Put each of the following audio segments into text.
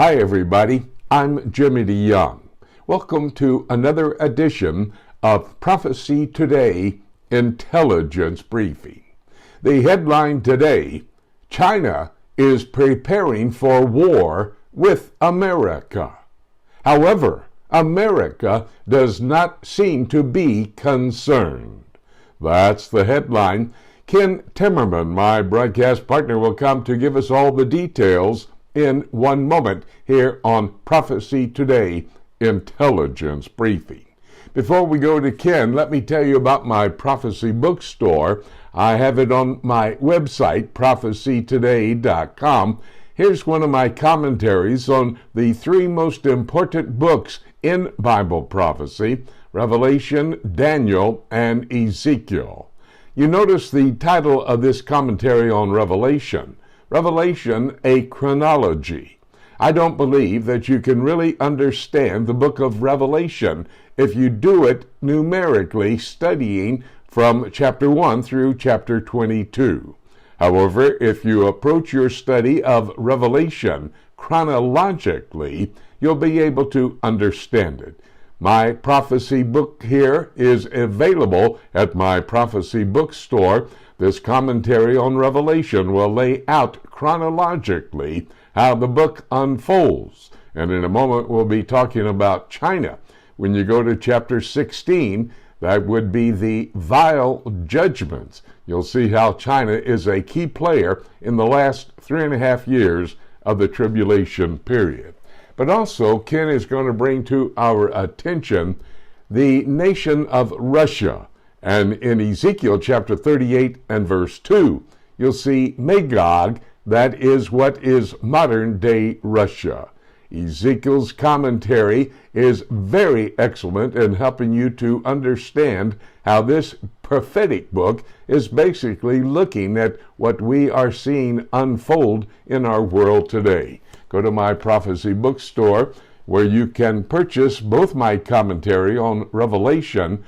Hi, everybody. I'm Jimmy DeYoung. Welcome to another edition of Prophecy Today Intelligence Briefing. The headline today, China is preparing for war with America. However, America does not seem to be concerned. That's the headline. Ken Timmerman, my broadcast partner, will come to give us all the details in one moment here on Prophecy Today Intelligence Briefing. Before we go to Ken, let me tell you about my prophecy bookstore. I have it on my website, prophecytoday.com. Here's one of my commentaries on the three most important books in Bible prophecy: Revelation, Daniel, and Ezekiel. You notice the title of this commentary on Revelation, a chronology. I don't believe that you can really understand the book of Revelation if you do it numerically, studying from chapter 1 through chapter 22. However, if you approach your study of Revelation chronologically, you'll be able to understand it. My prophecy book here is available at my prophecy bookstore. This commentary on Revelation will lay out chronologically how the book unfolds. And in a moment, we'll be talking about China. When you go to chapter 16, that would be the vial judgments. You'll see how China is a key player in the last 3.5 years of the tribulation period. But also, Ken is going to bring to our attention the nation of Russia. And in Ezekiel chapter 38 and verse 2, you'll see Magog, that is what is modern-day Russia. Ezekiel's commentary is very excellent in helping you to understand how this prophetic book is basically looking at what we are seeing unfold in our world today. Go to my prophecy bookstore where you can purchase both my commentary on Revelation,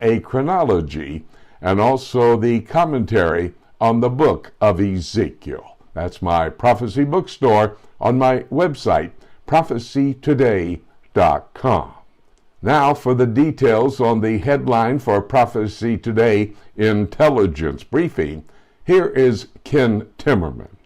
a chronology, and also the commentary on the book of Ezekiel. That's my prophecy bookstore on my website, prophecytoday.com. Now for the details on the headline for Prophecy Today Intelligence Briefing, here is Ken Timmerman.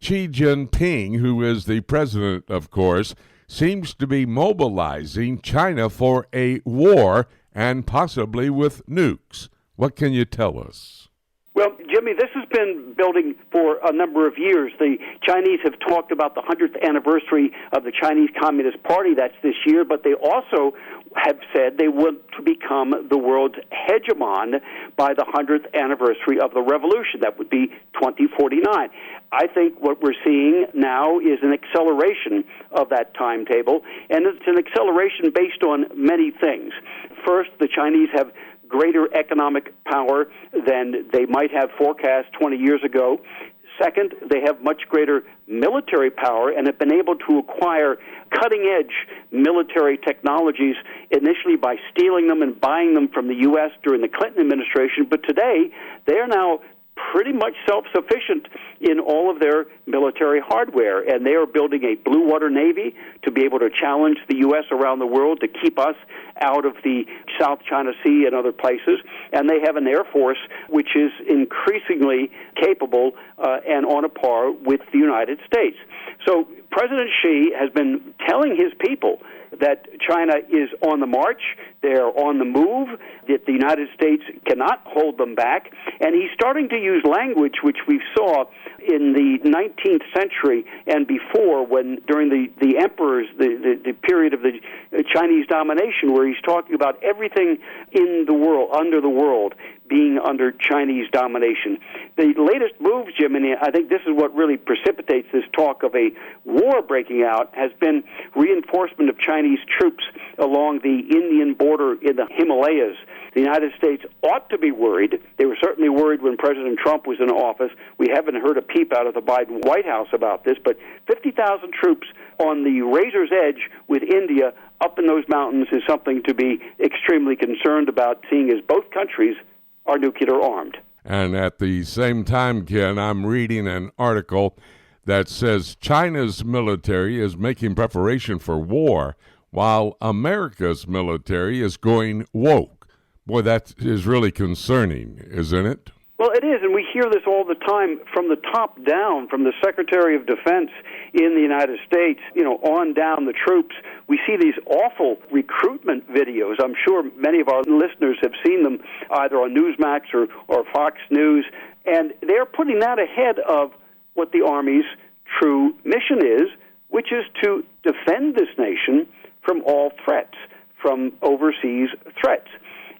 Xi Jinping, who is the president, of course, seems to be mobilizing China for a war and possibly with nukes. What can you tell us? Well, Jimmy, this has been building for a number of years. The Chinese have talked about the 100th anniversary of the Chinese Communist Party. That's this year, but they also have said they want to become the world's hegemon by the 100th anniversary of the revolution. That would be 2049. I think what we're seeing now is an acceleration of that timetable, and it's an acceleration based on many things. First, the Chinese have greater economic power than they might have forecast 20 years ago. Second, they have much greater military power and have been able to acquire cutting-edge military technologies, initially by stealing them and buying them from the U.S. during the Clinton administration. But today, they are now pretty much self-sufficient in all of their military hardware, and they are building a blue water navy to be able to challenge the U.S. around the world to keep us out of the South China Sea and other places, and they have an air force which is increasingly capable and on a par with the United States. So President Xi has been telling his people that China is on the march, they're on the move, that the United States cannot hold them back, and he's starting to use language which we saw in the 19th century and before, when during the emperors, the period of the Chinese domination, where he's talking about everything in the world, under the world, being under Chinese domination. The latest moves, Jim, and I think this is what really precipitates this talk of a war breaking out, has been reinforcement of Chinese troops along the Indian border in the Himalayas. The United States ought to be worried. They were certainly worried when President Trump was in office. We haven't heard a peep out of the Biden White House about this, but 50,000 troops on the razor's edge with India up in those mountains is something to be extremely concerned about, seeing as both countries are nuclear armed. And at the same time, Ken, I'm reading an article that says China's military is making preparation for war while America's military is going woke. Boy, that is really concerning, isn't it? Well, it is, and we hear this all the time from the top down, from the Secretary of Defense in the United States, on down the troops. We see these awful recruitment videos. I'm sure many of our listeners have seen them either on Newsmax or Fox News, and they're putting that ahead of what the Army's true mission is, which is to defend this nation from all threats, from overseas threats.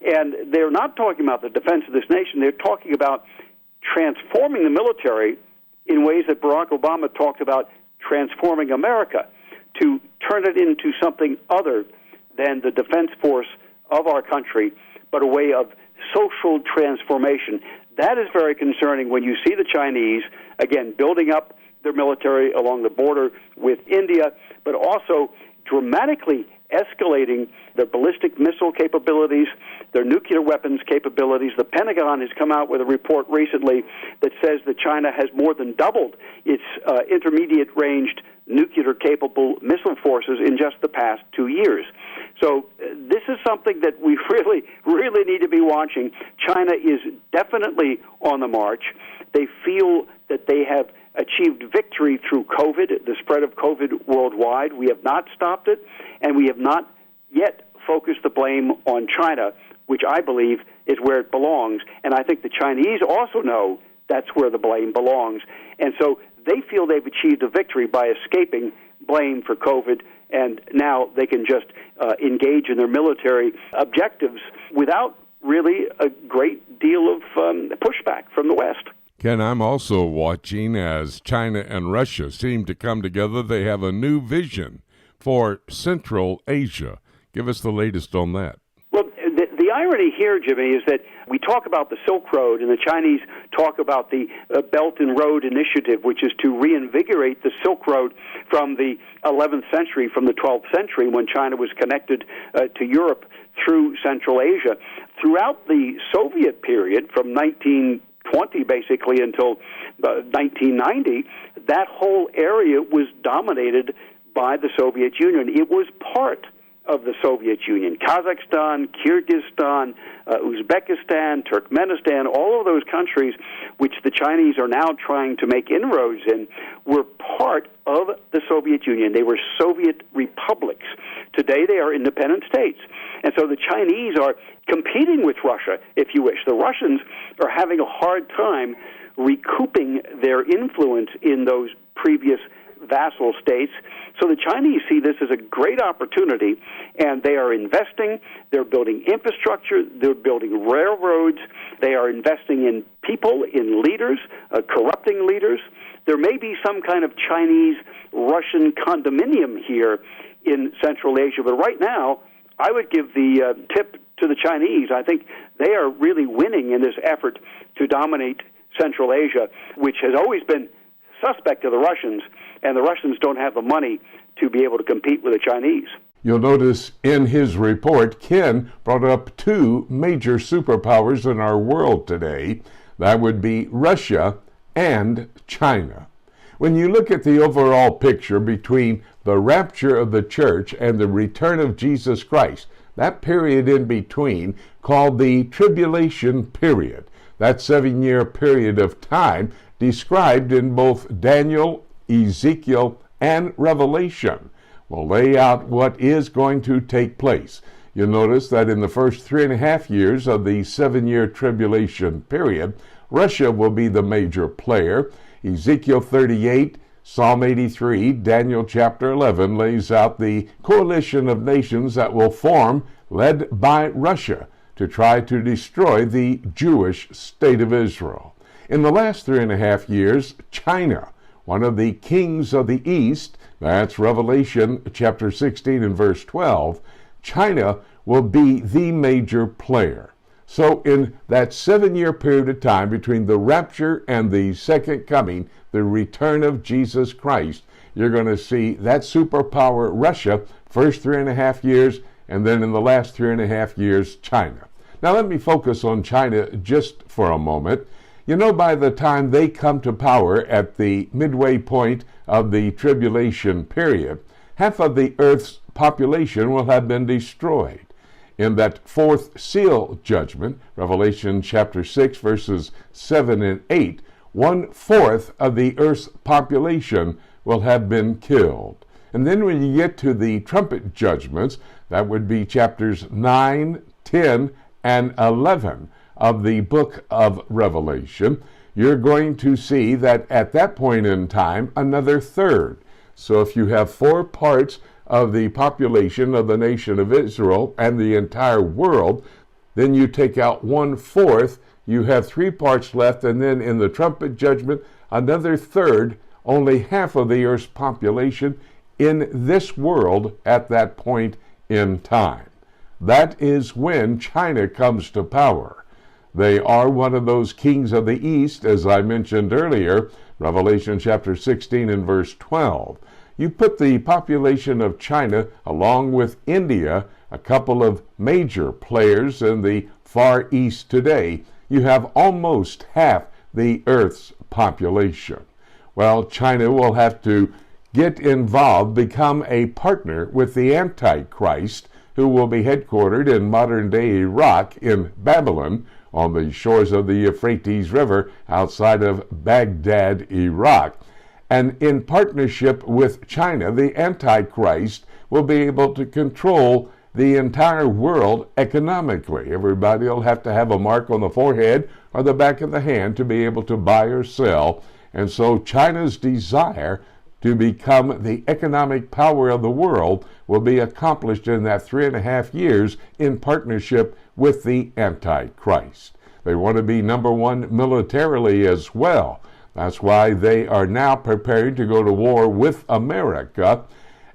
And they're not talking about the defense of this nation. They're talking about transforming the military in ways that Barack Obama talked about transforming America, to turn it into something other than the defense force of our country, but a way of social transformation. That is very concerning when you see the Chinese, again, building up their military along the border with India, but also dramatically escalating their ballistic missile capabilities, their nuclear weapons capabilities. The Pentagon has come out with a report recently that says that China has more than doubled its intermediate-ranged nuclear-capable missile forces in just the past 2 years. So this is something that we really, really need to be watching. China is definitely on the march. They feel that they have achieved victory through COVID, the spread of COVID worldwide. We have not stopped it, and we have not yet focused the blame on China, which I believe is where it belongs. And I think the Chinese also know that's where the blame belongs. And so they feel they've achieved a victory by escaping blame for COVID, and now they can just engage in their military objectives without really a great deal of pushback from the West. Ken, I'm also watching as China and Russia seem to come together. They have a new vision for Central Asia. Give us the latest on that. Well, the irony here, Jimmy, is that we talk about the Silk Road, and the Chinese talk about the Belt and Road Initiative, which is to reinvigorate the Silk Road from the 11th century, from the 12th century, when China was connected to Europe through Central Asia. Throughout the Soviet period, from 1920 basically until 1990, that whole area was dominated by the Soviet Union. It was part of the Soviet Union. Kazakhstan, Kyrgyzstan, Uzbekistan, Turkmenistan, all of those countries which the Chinese are now trying to make inroads in were part of the Soviet Union. They were Soviet republics. Today they are independent states. And so the Chinese are competing with Russia, if you wish. The Russians are having a hard time recouping their influence in those previous vassal states. So the Chinese see this as a great opportunity, and they are investing. They're building infrastructure. They're building railroads. They are investing in people, in leaders, corrupting leaders. There may be some kind of Chinese-Russian condominium here in Central Asia, but right now, I would give the tip to the Chinese. I think they are really winning in this effort to dominate Central Asia, which has always been suspect to the Russians, and the Russians don't have the money to be able to compete with the Chinese. You'll notice in his report, Ken brought up two major superpowers in our world today. That would be Russia and China. When you look at the overall picture between the rapture of the church and the return of Jesus Christ, that period in between, called the tribulation period, that 7-year period of time described in both Daniel, Ezekiel, and Revelation, will lay out what is going to take place. You'll notice that in the first 3.5 years of the 7-year tribulation period, Russia will be the major player. Ezekiel 38, Psalm 83, Daniel chapter 11 lays out the coalition of nations that will form, led by Russia, to try to destroy the Jewish state of Israel. In the last 3.5 years, China, one of the kings of the East, that's Revelation chapter 16 and verse 12, China will be the major player. So in that 7-year period of time between the rapture and the second coming, the return of Jesus Christ, you're going to see that superpower Russia, first 3.5 years, and then in the last 3.5 years, China. Now let me focus on China just for a moment. You know, by the time they come to power at the midway point of the tribulation period, half of the earth's population will have been destroyed. In that fourth seal judgment, Revelation chapter 6, verses 7 and 8, 1/4 of the earth's population will have been killed. And then when you get to the trumpet judgments, that would be chapters 9, 10, and 11 of the book of Revelation, you're going to see that at that point in time, another third. So if you have 4 parts of the population of the nation of Israel and the entire world, then you take out 1/4, you have 3 parts left, and then in the trumpet judgment, another third, only half of the earth's population in this world at that point in time. That is when China comes to power. They are one of those kings of the East, as I mentioned earlier, Revelation chapter 16 and verse 12. You put the population of China along with India, a couple of major players in the Far East today, you have almost half the Earth's population. Well, China will have to get involved, become a partner with the Antichrist, who will be headquartered in modern-day Iraq in Babylon, on the shores of the Euphrates River outside of Baghdad, Iraq. And in partnership with China, the Antichrist will be able to control the entire world economically. Everybody will have to have a mark on the forehead or the back of the hand to be able to buy or sell. And so China's desire to become the economic power of the world will be accomplished in that 3.5 years in partnership with the Antichrist. They want to be number one militarily as well. That's why they are now preparing to go to war with America.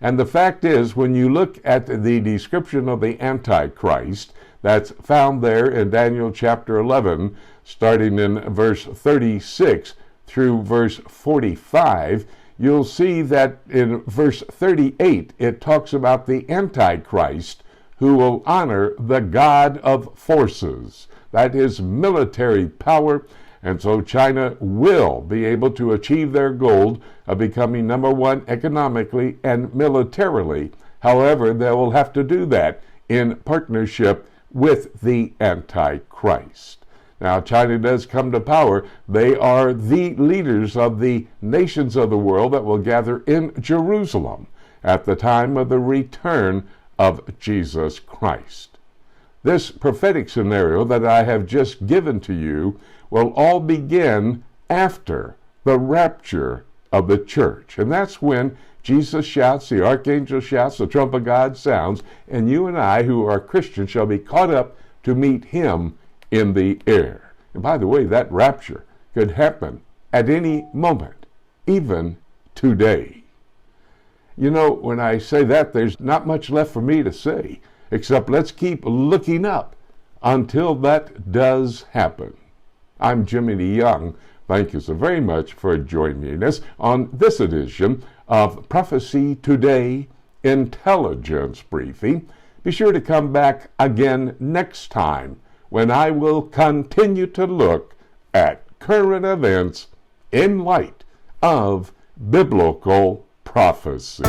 And the fact is, when you look at the description of the Antichrist, that's found there in Daniel chapter 11, starting in verse 36 through verse 45, you'll see that in verse 38, it talks about the Antichrist who will honor the God of forces. That is military power. And so China will be able to achieve their goal of becoming number one economically and militarily. However, they will have to do that in partnership with the Antichrist. Now, China does come to power. They are the leaders of the nations of the world that will gather in Jerusalem at the time of the return of Jesus Christ. This prophetic scenario that I have just given to you will all begin after the rapture of the church. And that's when Jesus shouts, the archangel shouts, the trump of God sounds, and you and I who are Christians shall be caught up to meet him in the air. And by the way, that rapture could happen at any moment, even today. You know, when I say that, there's not much left for me to say, except let's keep looking up until that does happen. I'm Jimmy Young. Thank you so very much for joining us on this edition of Prophecy Today Intelligence Briefing. Be sure to come back again next time when I will continue to look at current events in light of biblical prophecy.